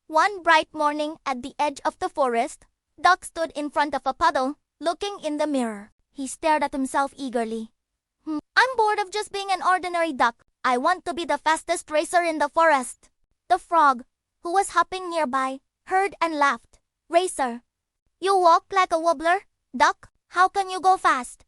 One bright morning at the edge of the forest, Duck stood in front of a puddle, looking in the mirror. He stared at himself eagerly. I'm bored of just being an ordinary duck. I want to be the fastest racer in the forest. The frog, who was hopping nearby, heard and laughed. Racer, you walk like a wobbler, duck. How can you go fast?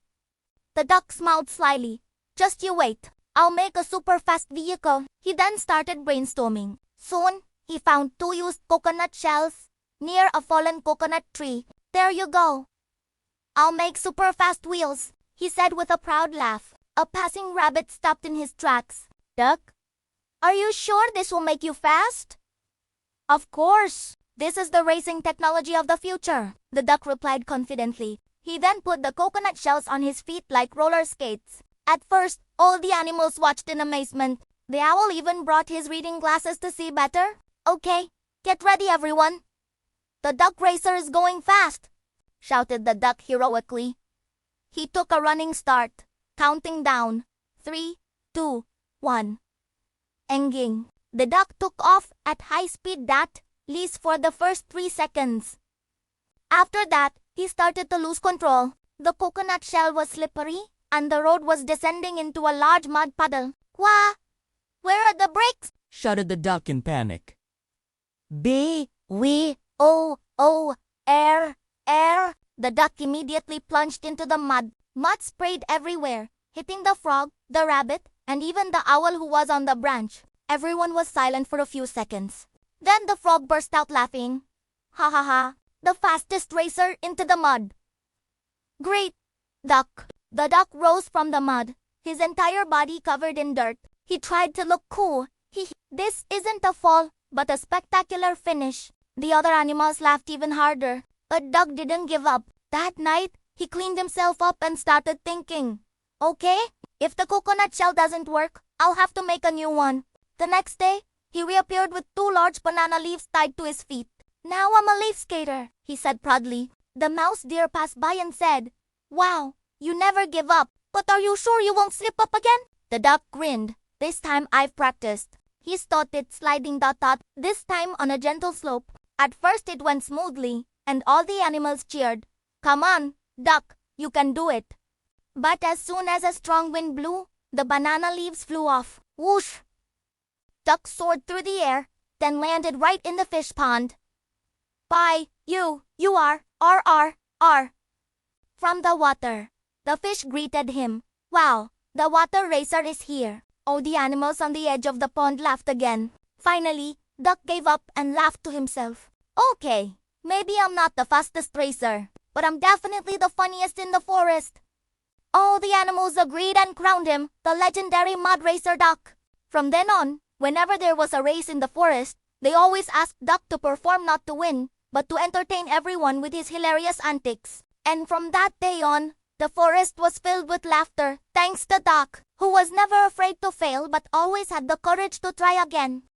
The duck smiled slyly. Just you wait. I'll make a super fast vehicle. He then started brainstorming. Soon, he found 2 used coconut shells near a fallen coconut tree. There you go. I'll make super fast wheels, he said with a proud laugh. A passing rabbit stopped in his tracks. Duck, are you sure this will make you fast? Of course. This is the racing technology of the future, the duck replied confidently. He then put the coconut shells on his feet like roller skates. At first, all the animals watched in amazement. The owl even brought his reading glasses to see better. Okay, get ready everyone. The duck racer is going fast, shouted the duck heroically. He took a running start, counting down. 3, 2, 1. Enging. The duck took off at high speed that least for the first 3 seconds. After that, he started to lose control. The coconut shell was slippery, and the road was descending into a large mud puddle. Wah! Where are the brakes? Shouted the duck in panic. BYUURR. The duck immediately plunged into the mud. Mud sprayed everywhere, hitting the frog, the rabbit, and even the owl who was on the branch. Everyone was silent for a few seconds. Then the frog burst out laughing. Ha ha ha! The fastest racer into the mud. Great, duck. The duck rose from the mud, his entire body covered in dirt. He tried to look cool. This isn't a fall, but a spectacular finish. The other animals laughed even harder, but Duck didn't give up. That night, he cleaned himself up and started thinking. Okay, if the coconut shell doesn't work, I'll have to make a new one. The next day, he reappeared with 2 large banana leaves tied to his feet. Now I'm a leaf skater, he said proudly. The mouse deer passed by and said, Wow, you never give up. But are you sure you won't slip up again? The duck grinned. This time I've practiced. He started sliding this time on a gentle slope. At first it went smoothly, and all the animals cheered. Come on, duck, you can do it. But as soon as a strong wind blew, the banana leaves flew off. Whoosh! Duck soared through the air, then landed right in the fish pond. BYUURR. From the water, the fish greeted him. Wow, the water racer is here. All the animals on the edge of the pond laughed again. Finally, Duck gave up and laughed to himself. Okay, maybe I'm not the fastest racer, but I'm definitely the funniest in the forest. All the animals agreed and crowned him the legendary mud racer Duck. From then on, whenever there was a race in the forest, they always asked Duck to perform not to win, but to entertain everyone with his hilarious antics. And from that day on, the forest was filled with laughter, thanks to Duck, who was never afraid to fail but always had the courage to try again.